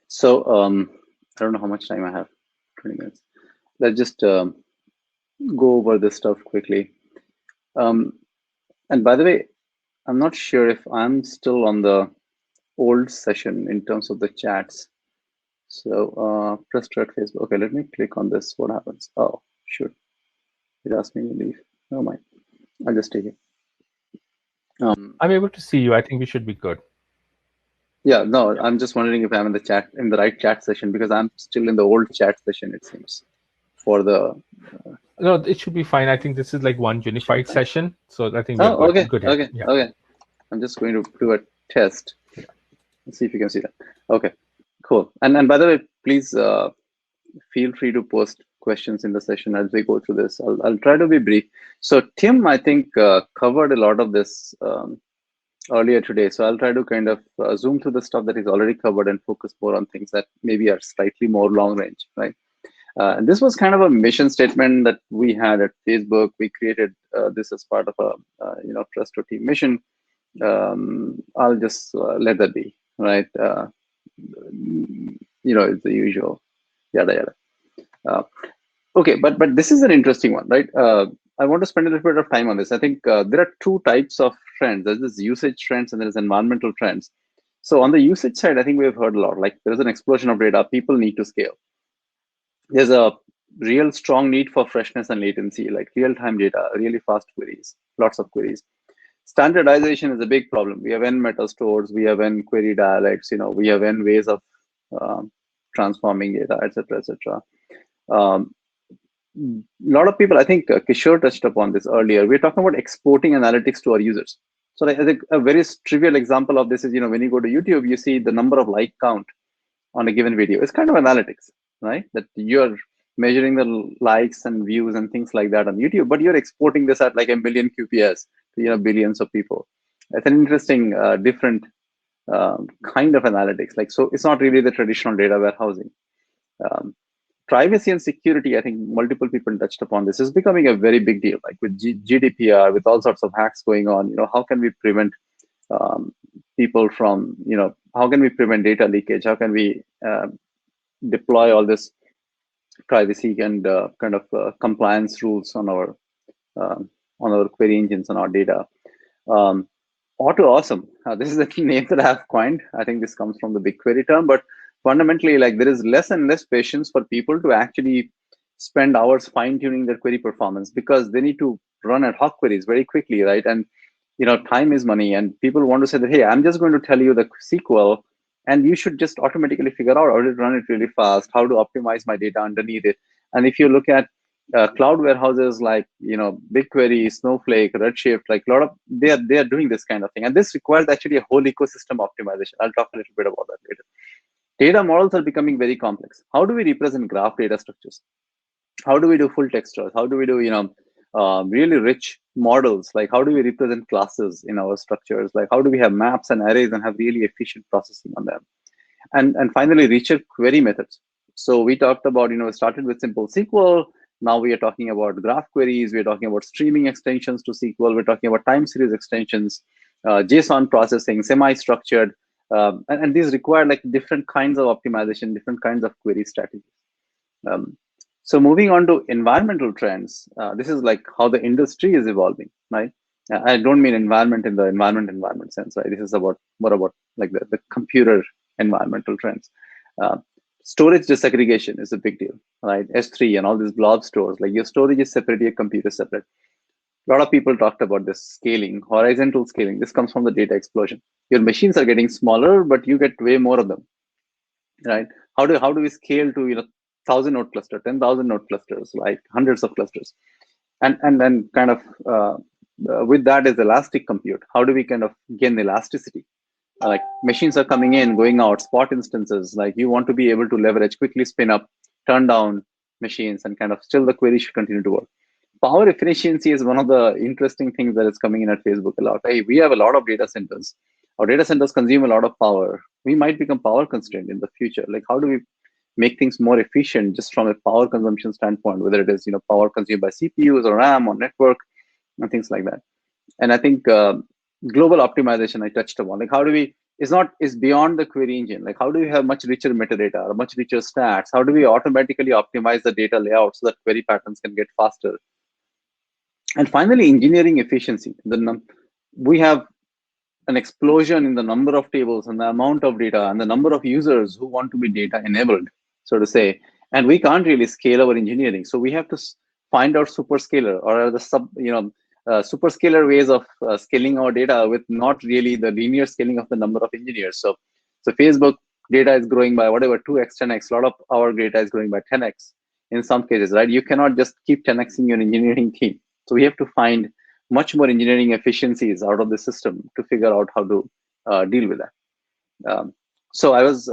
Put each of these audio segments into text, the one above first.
So I don't know how much time I have. 20 minutes. Let's just go over this stuff quickly. Um, and by the way, I'm not sure if I'm still on the old session in terms of the chats. So Presto at Facebook. Okay, let me click on this. What happens? Oh, shoot. It asked me to leave. Never mind. I'll just take it. I'm able to see you. I think we should be good. Yeah, no, I'm just wondering if I'm in the chat, in the right chat session, because I'm still in the old chat session, it seems, for the No, it should be fine. I think this is like one should unified be fine. session, so I think we're Oh, good. okay, Good here. okay, Yeah. okay. I'm just going to do a test. Let's see if you can see that. Okay, cool. And by the way, please feel free to post questions in the session as we go through this. I'll try to be brief. So Tim, I think, covered a lot of this earlier today. So I'll try to kind of zoom through the stuff that is already covered and focus more on things that maybe are slightly more long range, right? And this was kind of a mission statement that we had at Facebook. We created this as part of a Presto team mission. I'll just let that be, right? It's the usual, yada yada. Uh, okay, but this is an interesting one, right? I want to spend a little bit of time on this. I think there are two types of trends. There's this usage trends and there's environmental trends. So on the usage side, I think we've heard a lot. Like there's an explosion of data. People need to scale. There's a real strong need for freshness and latency, like real-time data, really fast queries, lots of queries. Standardization is a big problem. We have n meta stores, we have n query dialects, we have n ways of um, transforming data, etc., etc. Um, a lot of people, I think Kishore touched upon this earlier. We're talking about exporting analytics to our users. So like, I think a very trivial example of this is, when you go to YouTube, you see the number of like count on a given video. It's kind of analytics, right? That you're measuring the likes and views and things like that on YouTube, but you're exporting this at like a million QPS to billions of people. It's an interesting, different kind of analytics. Like, so it's not really the traditional data warehousing. Um, Privacy and security, I think multiple people touched upon this, is becoming a very big deal. Like with GDPR, with all sorts of hacks going on, how can we prevent um, people from, how can we prevent data leakage? How can we deploy all this privacy and kind of compliance rules um, on our query engines and our data? Um, Auto awesome. This is a name that I have coined. I think this comes from the BigQuery term, but fundamentally, like there is less and less patience for people to actually spend hours fine tuning their query performance because they need to run ad hoc queries very quickly, right? And time is money, and people want to say that, hey, I'm just going to tell you the SQL, and you should just automatically figure out how to run it really fast, how to optimize my data underneath it. And if you look at cloud warehouses like BigQuery, Snowflake, Redshift, like a lot of they are doing this kind of thing, and this requires actually a whole ecosystem optimization. I'll talk a little bit about that later. Data models are becoming very complex. How do we represent graph data structures? How do we do full textures? How do we do really rich models? Like how do we represent classes in our structures? Like how do we have maps and arrays and have really efficient processing on them? And finally, richer query methods. So we talked about, started with simple SQL. Now we are talking about graph queries. We're talking about streaming extensions to SQL. We're talking about time series extensions, JSON processing, semi-structured. And these require like different kinds of optimization, different kinds of query strategies. Um, so moving on to environmental trends, this is like how the industry is evolving, right? I don't mean environment in the environment sense, right? This is about more about like the computer environmental trends. Uh, Storage disaggregation is a big deal, right? S3 and all these blob stores, like your storage is separate, your computer is separate. A lot of people talked about this scaling, horizontal scaling. This comes from the data explosion. Your machines are getting smaller, but you get way more of them, right? How do we scale to 1,000 node cluster, 10,000 node clusters, like hundreds of clusters, and then kind of with that is elastic compute. How do we kind of gain elasticity? Like machines are coming in, going out, spot instances. Like you want to be able to leverage, quickly spin up, turn down machines, and kind of still the query should continue to work. Power efficiency is one of the interesting things that is coming in at Facebook a lot. Hey, we have a lot of data centers. Our data centers consume a lot of power. We might become power constrained in the future. Like, how do we make things more efficient just from a power consumption standpoint, whether it is power consumed by CPUs or RAM or network and things like that. And I think global optimization I touched upon. Like, how do we is beyond the query engine. Like, how do we have much richer metadata or much richer stats? How do we automatically optimize the data layout so that query patterns can get faster? And finally, engineering efficiency. We have an explosion in the number of tables and the amount of data and the number of users who want to be data enabled, so to say. And we can't really scale our engineering. So we have to find out superscaler or the superscalar ways of scaling our data with not really the linear scaling of the number of engineers. So Facebook data is growing by whatever, 2x, 10x. A lot of our data is growing by 10x in some cases, right? You cannot just keep 10xing your engineering team. So we have to find much more engineering efficiencies out of the system to figure out how to deal with that. So I was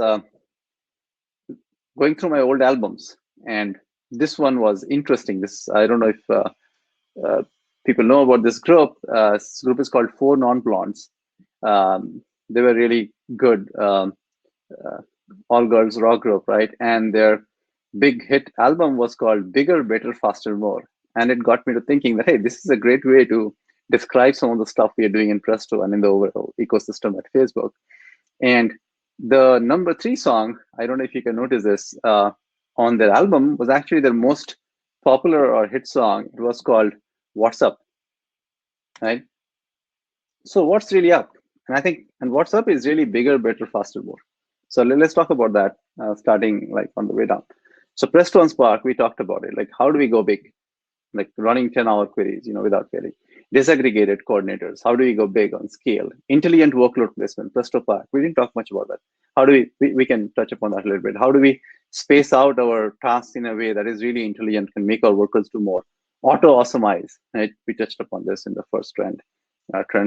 going through my old albums, and this one was interesting. This, I don't know if uh, people know about this group. This group is called Four Non-Blondes. They were really good, all girls rock group, right? And their big hit album was called Bigger, Better, Faster, More. And it got me to thinking that, hey, this is a great way to describe some of the stuff we are doing in Presto and in the overall ecosystem at Facebook. And the number 3 song, I don't know if you can notice this, on their album was actually their most popular or hit song. It was called What's Up, right? So what's really up? And I think, and what's up is really bigger, better, faster, more. So let's talk about that, starting like on the way down. So Presto and Spark, we talked about it. Like, how do we go big? Like running 10-hour queries, without query. Disaggregated coordinators. How do we go big on scale? Intelligent workload placement, Presto Park. We didn't talk much about that. How do we can touch upon that a little bit. How do we space out our tasks in a way that is really intelligent, can make our workers do more? Auto-awesomeize, right? We touched upon this in the first trend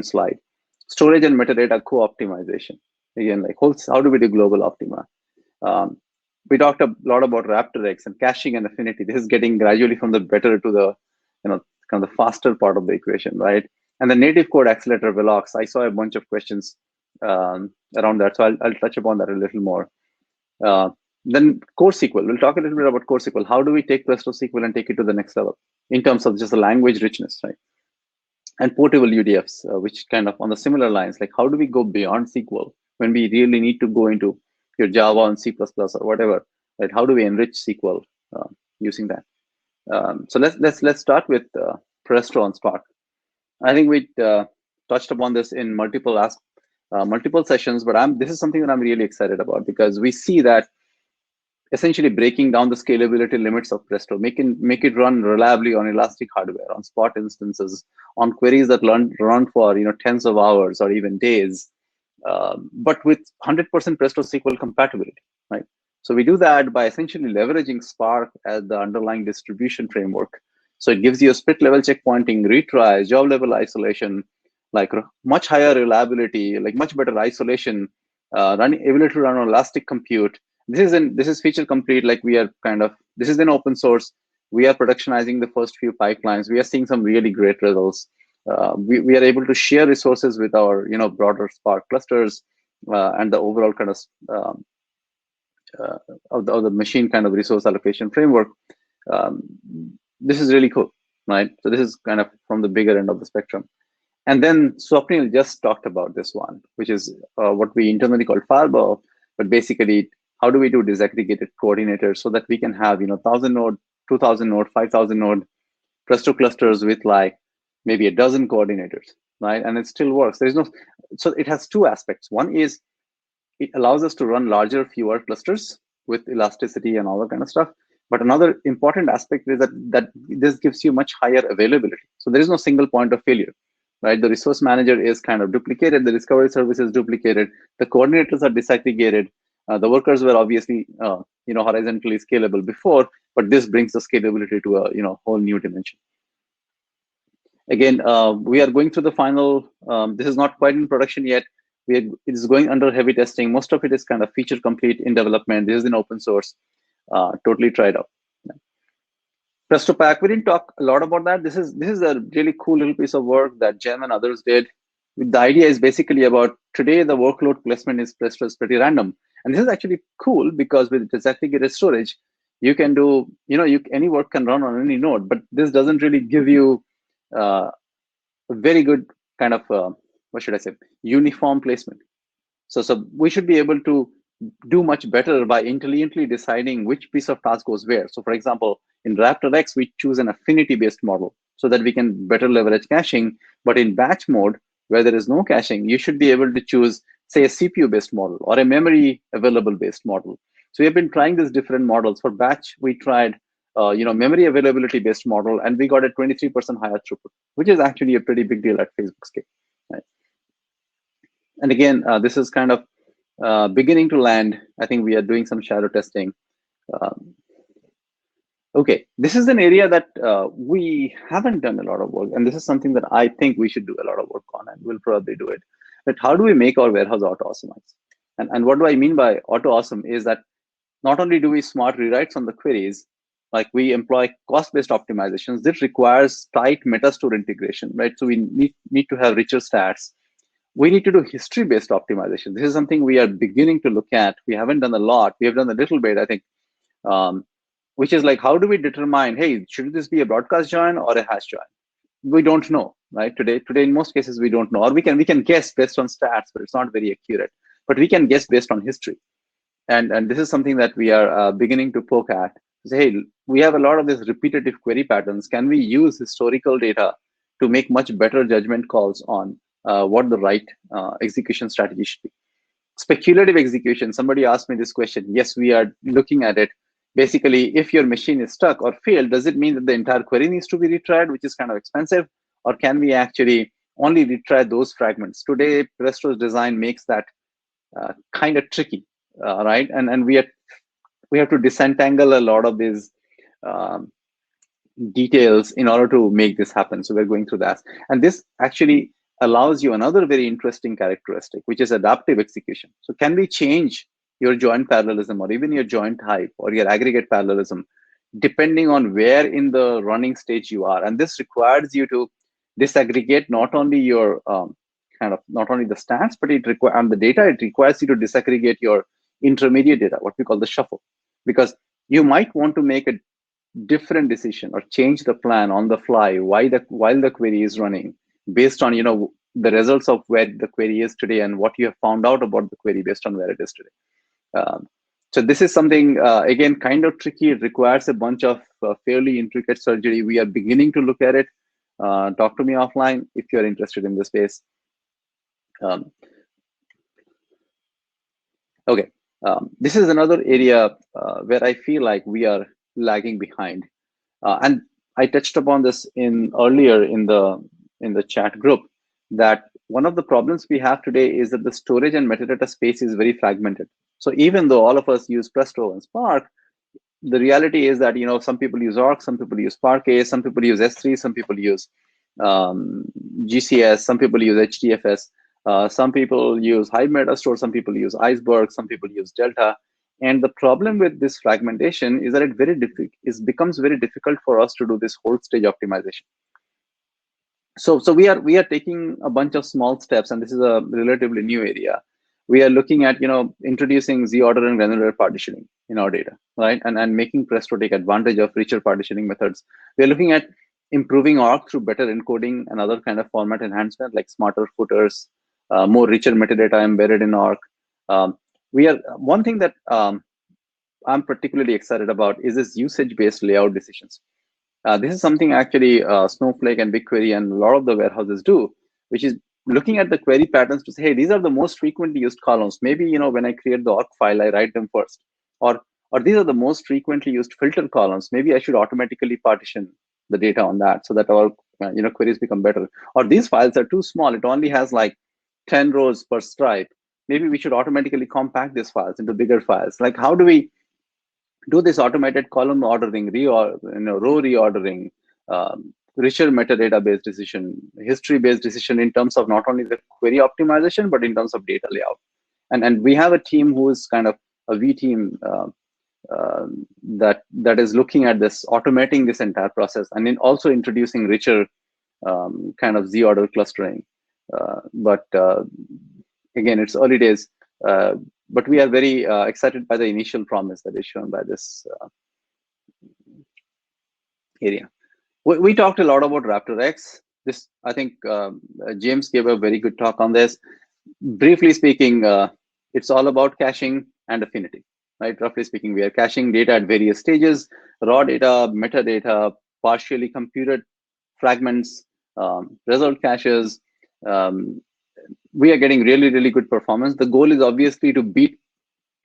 slide. Storage and metadata co-optimization. Again, like how do we do global optima? We talked a lot about RaptorX and caching and affinity. This is getting gradually from the better to the, kind of the faster part of the equation, right? And the native code accelerator Velox. I saw a bunch of questions around that, so I'll touch upon that a little more. Then Core SQL. We'll talk a little bit about Core SQL. How do we take Presto SQL and take it to the next level in terms of just the language richness, right? And portable UDFs, which kind of on the similar lines, like how do we go beyond SQL when we really need to go into your Java and C++ or whatever, right? How do we enrich SQL using that? So let's start with Presto and Spark. I think we touched upon this in multiple sessions, but this is something that I'm really excited about, because we see that essentially breaking down the scalability limits of Presto, make it run reliably on elastic hardware, on spot instances, on queries that run for tens of hours or even days, but with 100% Presto SQL compatibility, right? So we do that by essentially leveraging Spark as the underlying distribution framework. So it gives you a split level checkpointing, retries, job level isolation, like much higher reliability, like much better isolation, ability to run on elastic compute. This is feature complete. Like this is in open source. We are productionizing the first few pipelines. We are seeing some really great results. We are able to share resources with our broader Spark clusters, and the overall kind of the machine kind of resource allocation framework. This is really cool, right? So this is kind of from the bigger end of the spectrum. And then Swapnil just talked about this one, which is what we internally call Fireball, but basically, how do we do disaggregated coordinators so that we can have 1,000 node, 2,000 node, 5,000 node Presto clusters with like maybe a dozen coordinators, right? And it still works. So it has two aspects. One is it allows us to run larger, fewer clusters with elasticity and all that kind of stuff. But another important aspect is that this gives you much higher availability. So there is no single point of failure, right? The resource manager is kind of duplicated. The discovery service is duplicated. The coordinators are disaggregated. The workers were obviously, horizontally scalable before, but this brings the scalability to a, whole new dimension. Again, we are going through the final. This is not quite in production yet. It is going under heavy testing. Most of it is kind of feature complete in development. This is in open source, totally tried out. Presto Pack, we didn't talk a lot about that. This is a really cool little piece of work that Jem and others did. The idea is basically about today the workload placement is Presto is pretty random, and this is actually cool because with disaggregated storage, you can do any work can run on any node, but this doesn't really give you a very good kind of what should I say, uniform placement. So we should be able to do much better by intelligently deciding which piece of task goes where. So for example, in RaptorX, we choose an affinity-based model so that we can better leverage caching. But in batch mode, where there is no caching, you should be able to choose, say, a CPU-based model or a memory available-based model. So we have been trying these different models. For batch, we tried memory availability-based model, and we got a 23% higher throughput, which is actually a pretty big deal at Facebook scale. Right? And again, this is kind of beginning to land. I think we are doing some shadow testing. Um, okay, this is an area that we haven't done a lot of work, and this is something that I think we should do a lot of work on, and we'll probably do it. But how do we make our warehouse auto-awesomized? And what do I mean by auto-awesome is that not only do we smart rewrites on the queries, like we employ cost-based optimizations, this requires tight metastore integration, right? So we need to have richer stats. We need to do history-based optimization. This is something we are beginning to look at. We haven't done a lot. We have done a little bit, I think, um, which is like, how do we determine, hey, should this be a broadcast join or a hash join? We don't know, right? Today, in most cases, we don't know, or we can guess based on stats, but it's not very accurate. But we can guess based on history, and this is something that we are beginning to poke at. Say, hey, we have a lot of these repetitive query patterns. Can we use historical data to make much better judgment calls on what the right execution strategy should be? Speculative execution, somebody asked me this question. Yes, we are looking at it. Basically, if your machine is stuck or failed, does it mean that the entire query needs to be retried, which is kind of expensive? Or can we actually only retry those fragments? Today, Presto's design makes that kind of tricky, right? And we have to disentangle a lot of these um, details in order to make this happen. So we're going through that. And this actually allows you another very interesting characteristic, which is adaptive execution. So can we change your joint parallelism or even your joint type or your aggregate parallelism depending on where in the running stage you are? And this requires you to disaggregate not only your not only the stats, but and the data. It requires you to disaggregate your intermediate data, what we call the shuffle, because you might want to make a different decision or change the plan on the fly while the query is running based on the results of where the query is today and what you have found out about the query based on where it is today. So this is something again kind of tricky. It requires a bunch of fairly intricate surgery. We are beginning to look at it. Talk to me offline if you're interested in this space. um, okay, this is another area where I feel like we are lagging behind. And I touched upon this earlier in the chat group, that one of the problems we have today is that the storage and metadata space is very fragmented. So even though all of us use Presto and Spark, the reality is that some people use Arc, some people use Parquet, some people use S3, some people use GCS, some people use HDFS, some people use Hive Metastore, some people use Iceberg, some people use Delta. And the problem with this fragmentation is that it becomes very difficult for us to do this whole stage optimization. So we are taking a bunch of small steps, and this is a relatively new area. We are looking at introducing z-order and granular partitioning in our data, right? And making Presto take advantage of richer partitioning methods. We are looking at improving Arc through better encoding and other kind of format enhancement, like smarter footers, more richer metadata embedded in Arc. One thing that I'm particularly excited about is this usage-based layout decisions. This is something actually Snowflake and BigQuery and a lot of the warehouses do, which is looking at the query patterns to say, hey, these are the most frequently used columns. Maybe when I create the org file, I write them first, or these are the most frequently used filter columns. Maybe I should automatically partition the data on that so that our queries become better. Or these files are too small; it only has like 10 rows per stripe. Maybe we should automatically compact these files into bigger files. Like, how do we do this automated column ordering, row reordering, richer metadata-based decision, history-based decision in terms of not only the query optimization, but in terms of data layout. And we have a team who is kind of a V team that is looking at this, automating this entire process, and then also introducing richer kind of z-order clustering. But again, it's early days. But we are very excited by the initial promise that is shown by this area. We talked a lot about RaptorX. I think James gave a very good talk on this. Briefly speaking, It's all about caching and affinity, right? Roughly speaking, we are caching data at various stages: raw data, metadata, partially computed fragments, result caches. Um, we are getting really, really good performance. The goal is obviously to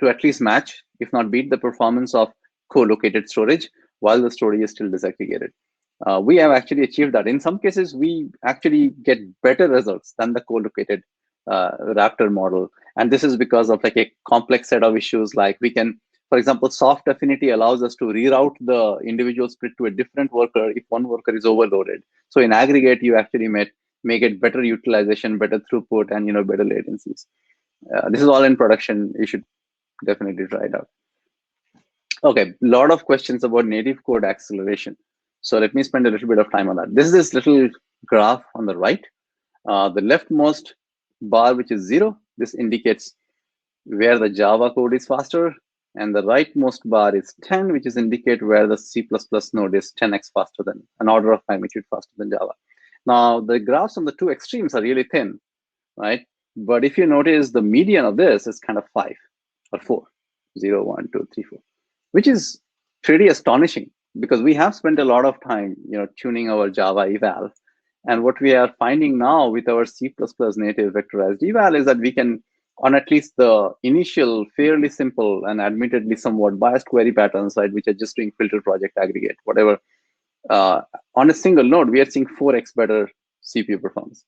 at least match, if not beat, the performance of co-located storage while the storage is still disaggregated. We have actually achieved that. In some cases, we actually get better results than the co-located Raptor model. And this is because of like a complex set of issues. Like we can, for example, soft affinity allows us to reroute the individual split to a different worker if one worker is overloaded. So in aggregate, you actually may get better utilization, better throughput, and better latencies. This is all in production. You should definitely try it out. Okay, a lot of questions about native code acceleration. So let me spend a little bit of time on that. This is this little graph on the right. The leftmost bar, which is 0, this indicates where the Java code is faster. And the rightmost bar is 10, which is indicate where the C++ node is 10x faster than, an order of magnitude faster than Java. Now, the graphs on the two extremes are really thin, right? But if you notice, the median of this is kind of 5 or 4, 0, 1, 2, 3, 4, which is pretty astonishing because we have spent a lot of time, tuning our Java eval. And what we are finding now with our C++ native vectorized eval is that we can, on at least the initial fairly simple and admittedly somewhat biased query patterns, right, which are just doing filter, project, aggregate, whatever, on a single node, we are seeing 4x better CPU performance.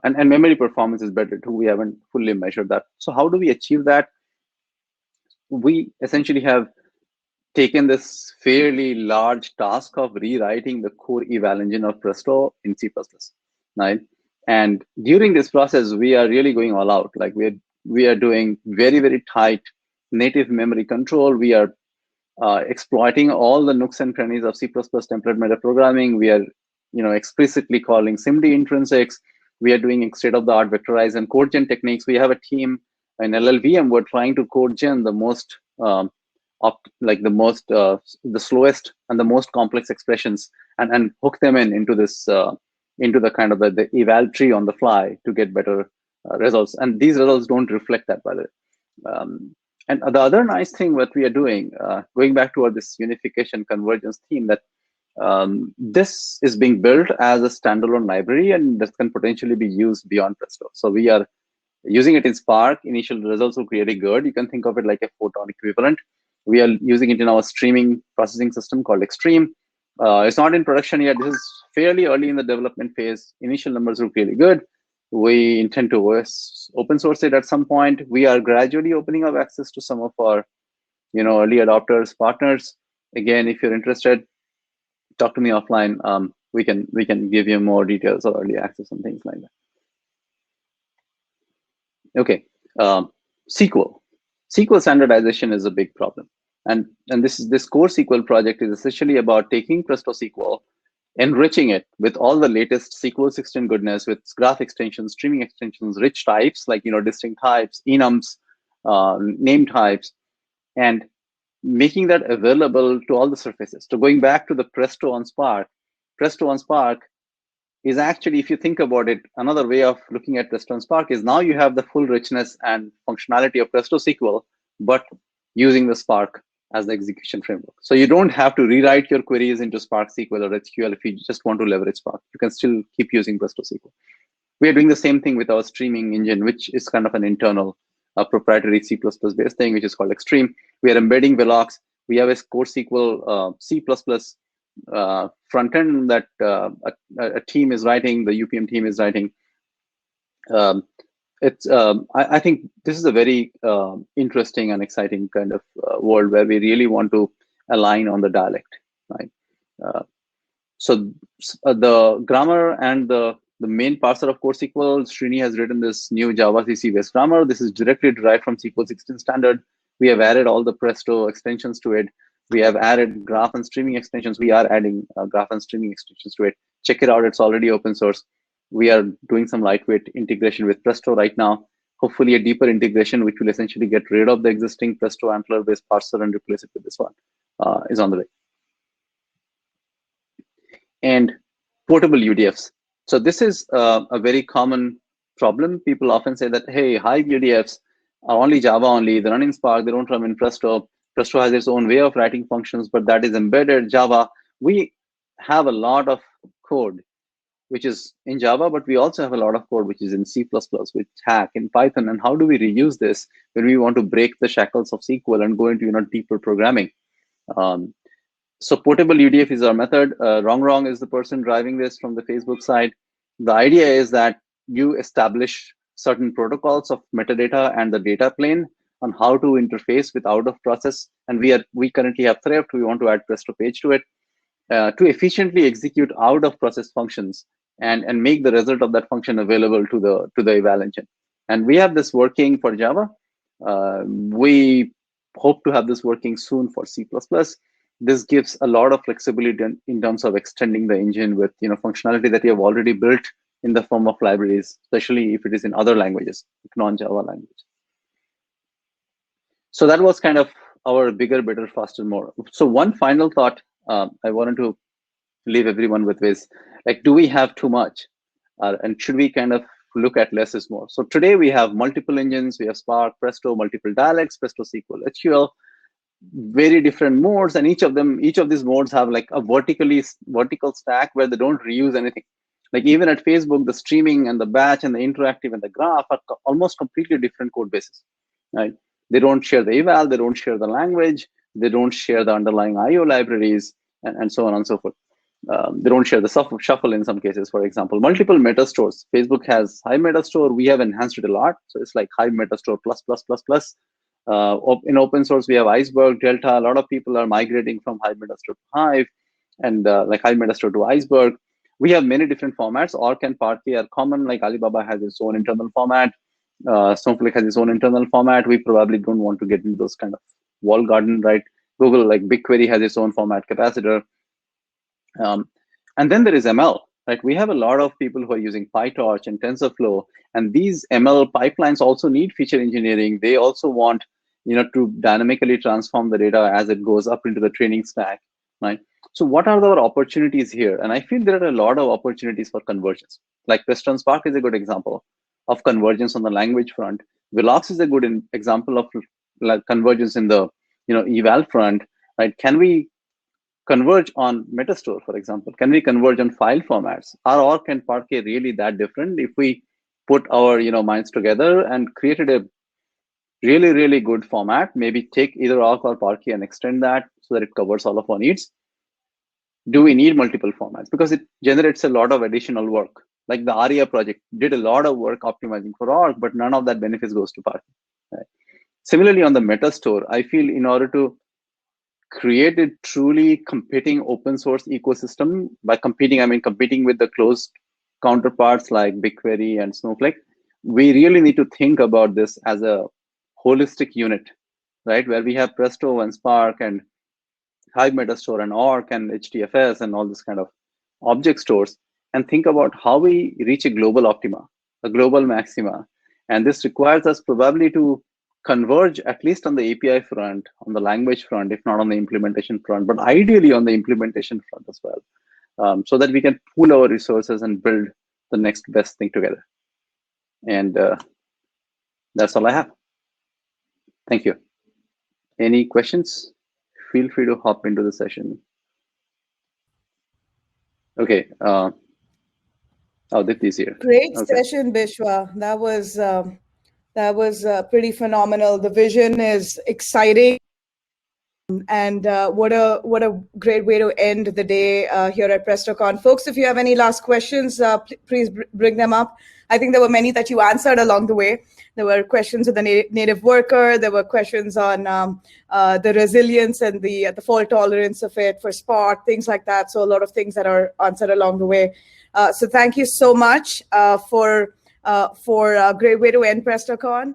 And memory performance is better too. We haven't fully measured that. So how do we achieve that? We essentially have taken this fairly large task of rewriting the core eval engine of Presto in C++, right? And during this process, we are really going all out. Like we are doing very, very tight native memory control. We are exploiting all the nooks and crannies of C++ template metaprogramming. We are, explicitly calling SIMD intrinsics. We are doing state-of-the-art vectorize and code gen techniques. We have a team in LLVM. We're trying to code gen the most, the slowest and the most complex expressions, and hook them into this, into the kind of the eval tree on the fly to get better results. And these results don't reflect that, by the way. And the other nice thing what we are doing, going back to this unification convergence theme, that this is being built as a standalone library and this can potentially be used beyond Presto. So we are using it in Spark. Initial results look really good. You can think of it like a Photon equivalent. We are using it in our streaming processing system called Extreme. It's not in production yet. This is fairly early in the development phase. Initial numbers look really good. We intend to open source it at some point. We are gradually opening up access to some of our, early adopters, partners. Again, if you're interested, talk to me offline. We can give you more details or early access and things like that. Okay, SQL. SQL standardization is a big problem, and this core SQL project is essentially about taking Presto SQL, enriching it with all the latest SQL 16 goodness, with graph extensions, streaming extensions, rich types like distinct types, enums, name types, and making that available to all the surfaces. So going back to the Presto on Spark is actually, if you think about it, another way of looking at Presto and Spark is now you have the full richness and functionality of Presto SQL, but using the Spark as the execution framework. So you don't have to rewrite your queries into Spark SQL or SQL if you just want to leverage Spark. You can still keep using Presto SQL. We are doing the same thing with our streaming engine, which is kind of an internal proprietary C++ based thing, which is called Extreme. We are embedding Velox. We have a core SQL C++ front end that a team is writing, the UPM team is writing. I think this is a very interesting and exciting kind of world where we really want to align on the dialect, right? So the grammar and the main parser of core SQL, Srini has written this new Java CC based grammar. This is directly derived from SQL 16 standard. We have added all the Presto extensions to it. We have added graph and streaming extensions. We are adding graph and streaming extensions to it. Check it out. It's already open source. We are doing some lightweight integration with Presto right now. Hopefully a deeper integration, which will essentially get rid of the existing Presto Antler-based parser and replace it with this one, is on the way. And portable UDFs. So this is a very common problem. People often say that, hey, Hive UDFs, are only Java only. They run in Spark. They don't run in Presto. Presto has its own way of writing functions, but that is embedded Java. We have a lot of code which is in Java, but we also have a lot of code which is in C++, with Hack, in Python. And how do we reuse this when we want to break the shackles of SQL and go into deeper programming? Um, so portable UDF is our method. Wrong is the person driving this from the Facebook side. The idea is that you establish certain protocols of metadata and the data plane on how to interface with out of process. And we currently have Thrift. We want to add Presto page to it to efficiently execute out of process functions and make the result of that function available to the eval engine. And we have this working for Java. We hope to have this working soon for C++. This gives a lot of flexibility in terms of extending the engine with functionality that you have already built in the form of libraries, especially if it is in other languages, non-Java language. So that was kind of our bigger, better, faster, more. So one final thought I wanted to leave everyone with is, like, do we have too much? And should we kind of look at less is more? So today we have multiple engines. We have Spark, Presto, multiple dialects, Presto SQL, HQL, very different modes, and each of these modes have like a vertical stack where they don't reuse anything. Like even at Facebook, the streaming and the batch and the interactive and the graph are almost completely different code bases, right? They don't share the eval, they don't share the language, they don't share the underlying IO libraries, and so on and so forth. They don't share the shuffle in some cases. For example, multiple meta stores. Facebook has Hive meta store. We have enhanced it a lot, so it's like Hive meta store plus plus plus plus. In open source, we have Iceberg, Delta. A lot of people are migrating from Hive meta store to Hive, and like Hive meta store to Iceberg. We have many different formats. Orc and Parquet are common. Like Alibaba has its own internal format. Snowflake has its own internal format. We probably don't want to get into those kind of wall garden, right? Google, like BigQuery, has its own format capacitor. And then there is ML, right? We have a lot of people who are using PyTorch and TensorFlow, and these ML pipelines also need feature engineering. They also want, to dynamically transform the data as it goes up into the training stack, right? So what are our opportunities here? And I feel there are a lot of opportunities for convergence. Like Presto Spark is a good example of convergence on the language front. Velox is a good example of like convergence in the eval front, right? Can we converge on Metastore, for example? Can we converge on file formats? Are Orc and Parquet really that different? If we put our minds together and created a really, really good format, maybe take either Orc or Parquet and extend that so that it covers all of our needs. Do we need multiple formats? Because it generates a lot of additional work. Like the ARIA project did a lot of work optimizing for Orc, but none of that benefits goes to Parquet. Right? Similarly, on the Metastore, I feel in order to create a truly competing open source ecosystem, by competing, I mean competing with the closed counterparts like BigQuery and Snowflake, we really need to think about this as a holistic unit, right? Where we have Presto and Spark and Hive Metastore and Orc and HDFS and all this kind of object stores, and think about how we reach a global optima, a global maxima. And this requires us probably to converge at least on the API front, on the language front, if not on the implementation front, but ideally on the implementation front as well, so that we can pool our resources and build the next best thing together. And that's all I have. Thank you. Any questions? Feel free to hop into the session. Okay. Oh, Dipti's here. Great session, Bishwa. That was pretty phenomenal. The vision is exciting, and what a great way to end the day here at PrestoCon. Folks, if you have any last questions, please bring them up. I think there were many that you answered along the way. There were questions of the native worker. There were questions on the resilience and the fault tolerance of it for Spark, things like that. So a lot of things that are answered along the way. So thank you so much for a great way to end PrestoCon.